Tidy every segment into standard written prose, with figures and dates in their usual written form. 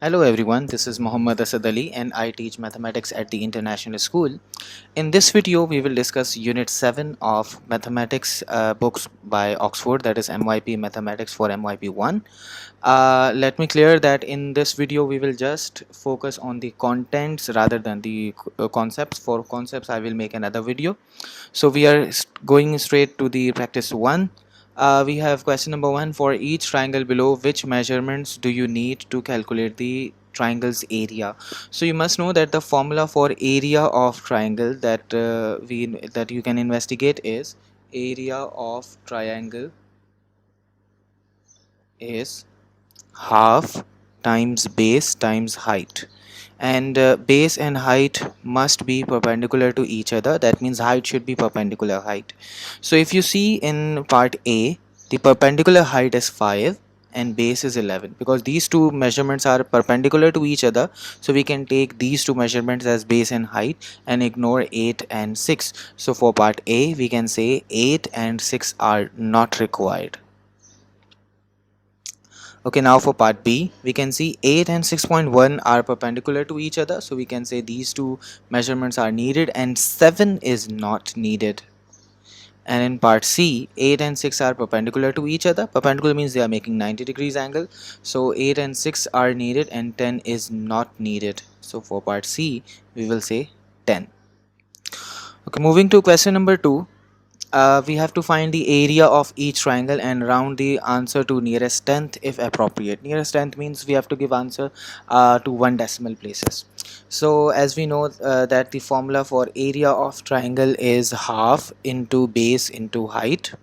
Hello everyone, this is Muhammad Asad Ali and I teach mathematics at the International School. In this video, we will discuss Unit 7 of Mathematics books by Oxford, that is MYP Mathematics for MYP1. Let me clear that in this video, we will just focus on the contents rather than the concepts. For concepts, I will make another video. So we are going straight to the practice 1. We have question number 1. For each triangle below, which measurements do you need to calculate the triangle's area? So you must know that the formula for area of triangle that you can investigate is area of triangle is half times base times height, and base and height must be perpendicular to each other. That means height should be perpendicular height. So if you see in part A, the perpendicular height is 5 and base is 11, because these two measurements are perpendicular to each other, so we can take these two measurements as base and height and ignore 8 and 6. So for part A, we can say 8 and 6 are not required. Okay, now for part B, we can see 8 and 6.1 are perpendicular to each other, so we can say these two measurements are needed and 7 is not needed. And in part C, 8 and 6 are perpendicular to each other. Perpendicular means they are making 90 degrees angle, so 8 and 6 are needed and 10 is not needed. So for part C, we will say 10. Okay, moving to question number 2. We have to find the area of each triangle and round the answer to nearest tenth if appropriate. Nearest tenth means we have to give answer to 1 decimal places. So as we know that the formula for area of triangle is half into base into height.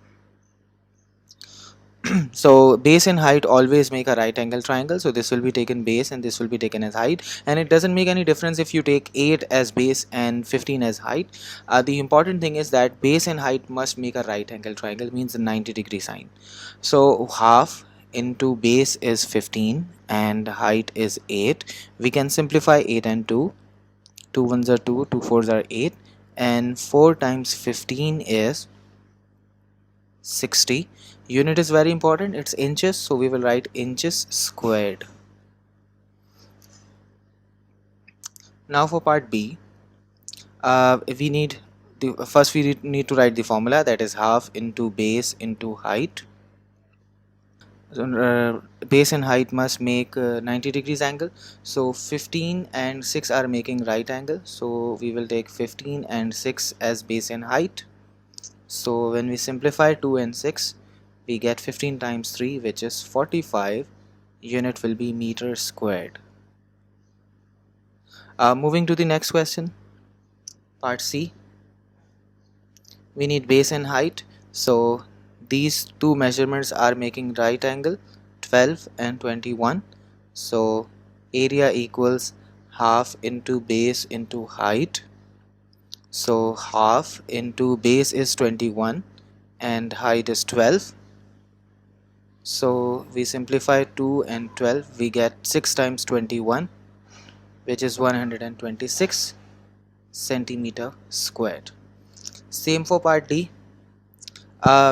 So base and height always make a right angle triangle, so this will be taken base and this will be taken as height, and it doesn't make any difference if you take 8 as base and 15 as height. The important thing is that base and height must make a right angle triangle, means a 90-degree sign. So half into base is 15 and height is 8. We can simplify 8 and 2. 2 ones are 2, 2 fours are 8, and 4 times 15 is 60. Unit is very important, it's inches, so we will write inches squared. Now for part B, we need we need to write the formula, that is half into base into height. So, base and height must make 90 degrees angle, so 15 and 6 are making right angle, so we will take 15 and 6 as base and height. So when we simplify 2 and 6, we get 15 times 3, which is 45. Unit will be meter squared. Moving to the next question, part C. We need base and height, so these two measurements are making right angle, 12 and 21. So area equals half into base into height. So half into base is 21 and height is 12. So we simplify 2 and 12, we get 6 times 21, which is 126 centimeter squared. Same for part D.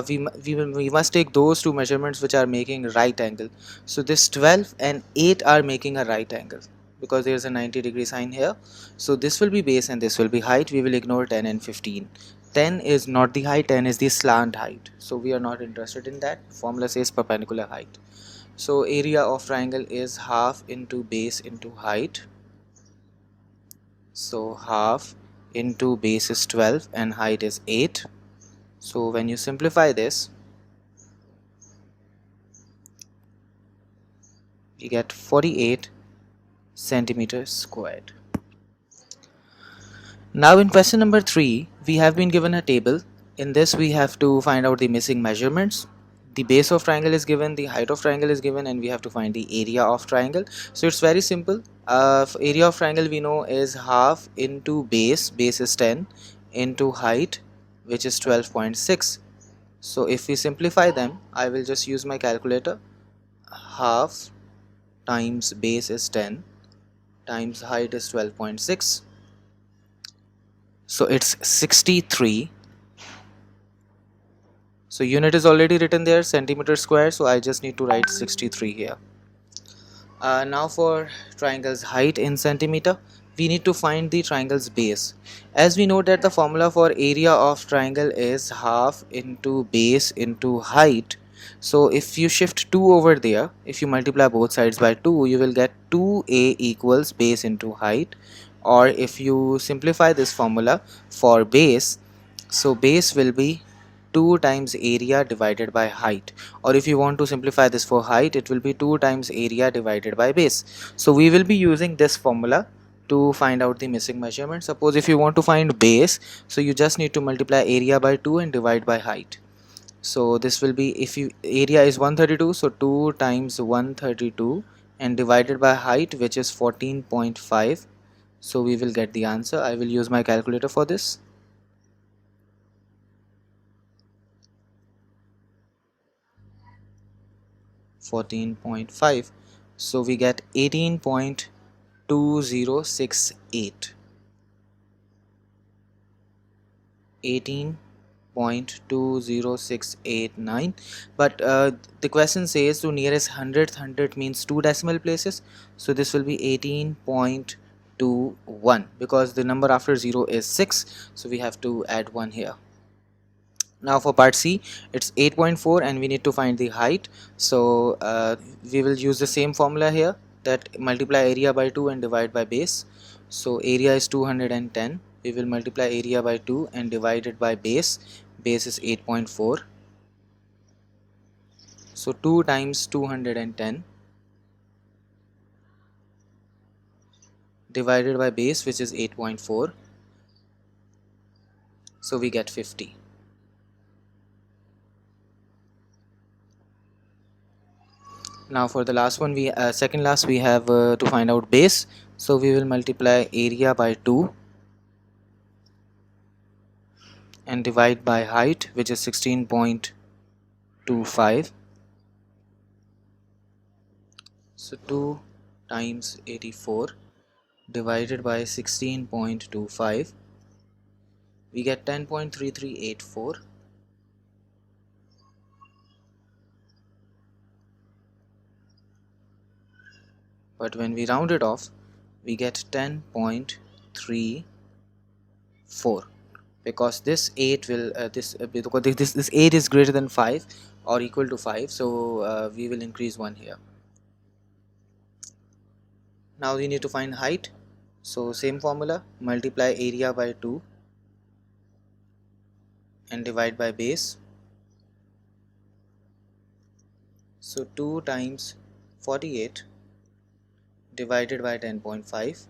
We must take those two measurements which are making right angle. So this 12 and 8 are making a right angle because there is a 90-degree sign here. So this will be base and this will be height. We will ignore 10 and 15. 10 is not the height, 10 is the slant height. So we are not interested in that. Formula says perpendicular height. So area of triangle is half into base into height. So half into base is 12 and height is 8. So when you simplify this, you get 48 centimeters squared. Now in question number 3, we have been given a table. In this we have to find out the missing measurements. The base of triangle is given, the height of triangle is given, and we have to find the area of triangle. So it's very simple. Area of triangle we know is half into base is 10, into height, which is 12.6. So if we simplify them, I will just use my calculator. Half times base is 10 times height is 12.6. So it's 63. So unit is already written there, centimeter square, so I just need to write 63 here. Now for triangle's height in centimeter, we need to find the triangle's base. As we know that the formula for area of triangle is half into base into height. So if you shift 2 over there, if you multiply both sides by 2, you will get 2a equals base into height. Or if you simplify this formula for base, so base will be 2 times area divided by height, or if you want to simplify this for height, it will be 2 times area divided by base. So we will be using this formula to find out the missing measurement. Suppose if you want to find base, so you just need to multiply area by 2 and divide by height. So this will be, if you area is 132, so 2 times 132 and divided by height, which is 14.5. so we will get the answer. I will use my calculator for this. 14.5, so we get 18.2068. 18.20689. But the question says to nearest hundredth, hundred means 2 decimal places, so this will be 18.21, because the number after 0 is 6, so we have to add 1 here. Now for part C, it's 8.4 and we need to find the height. So we will use the same formula here, that multiply area by 2 and divide by base. So area is 210, we will multiply area by 2 and divide it by base. Base is 8.4, so 2 times 210 divided by base, which is 8.4, so we get 50. Now for the last one, we second last, we have to find out base. So we will multiply area by 2 and divide by height, which is 16.25. so 2 times 84 divided by 16.25, we get 10.3384. but when we round it off, we get 10.34, because this 8 will because this 8 is greater than 5 or equal to 5, so we will increase 1 here. Now we need to find height, so same formula, multiply area by 2 and divide by base. So 2 times 48 divided by 10.5,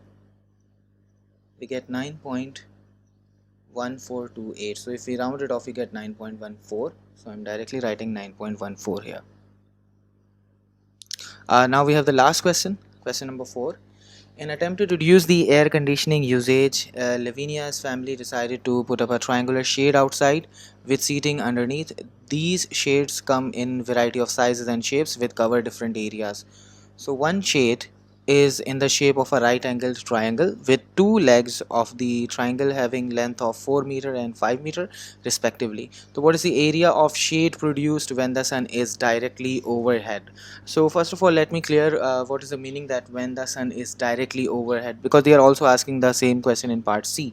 we get 9.1428. so if we round it off, we get 9.14, so I'm directly writing 9.14 here. Now we have the last question, question number 4. In attempt to reduce the air conditioning usage, Lavinia's family decided to put up a triangular shade outside with seating underneath. These shades come in variety of sizes and shapes with cover different areas. So one shade is in the shape of a right angled triangle with two legs of the triangle having length of 4 meter and 5 meter respectively. So what is the area of shade produced when the sun is directly overhead? So first of all, let me clear what is the meaning that when the sun is directly overhead, because they are also asking the same question in part C.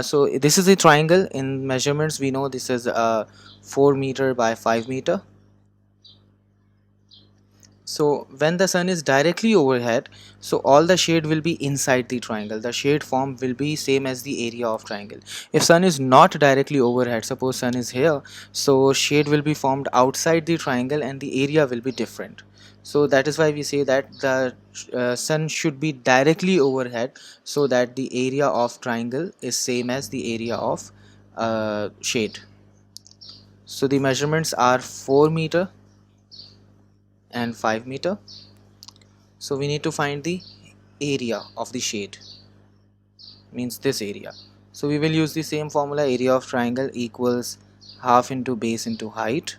So this is a triangle. In measurements, we know this is 4 meter by 5 meter. So when the sun is directly overhead, so all the shade will be inside the triangle. The shade form will be same as the area of triangle. If sun is not directly overhead, suppose sun is here, so shade will be formed outside the triangle and the area will be different. So that is why we say that the sun should be directly overhead, so that the area of triangle is same as the area of shade. So the measurements are 4 meter and 5 meter. So we need to find the area of the shade, means this area. So we will use the same formula, area of triangle equals half into base into height.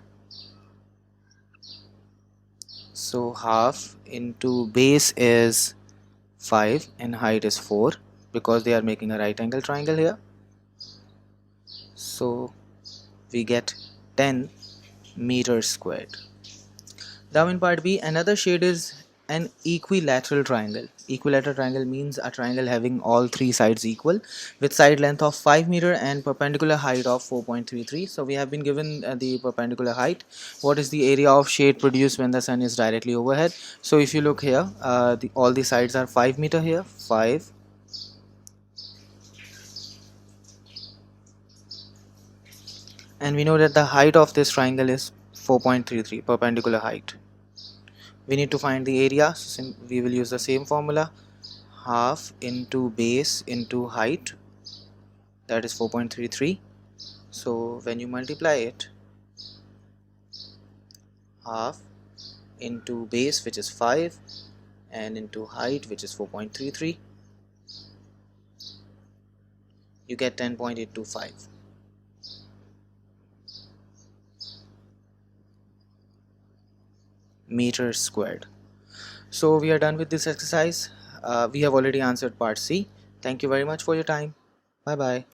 So half into base is 5 and height is 4, because they are making a right angle triangle here. So we get 10 meters squared. Now in part B, another shade is an equilateral triangle. Equilateral triangle means a triangle having all three sides equal with side length of 5 meter and perpendicular height of 4.33. So we have been given the perpendicular height. What is the area of shade produced when the sun is directly overhead? So if you look here, all the sides are 5 meter here, 5, and we know that the height of this triangle is 4.33 perpendicular height. We need to find the area, so we will use the same formula, half into base into height, that is 4.33. So when you multiply it, half into base, which is 5, and into height, which is 4.33, you get 10.825 meters squared. So we are done with this exercise. We have already answered part C. Thank you very much for your time. Bye bye.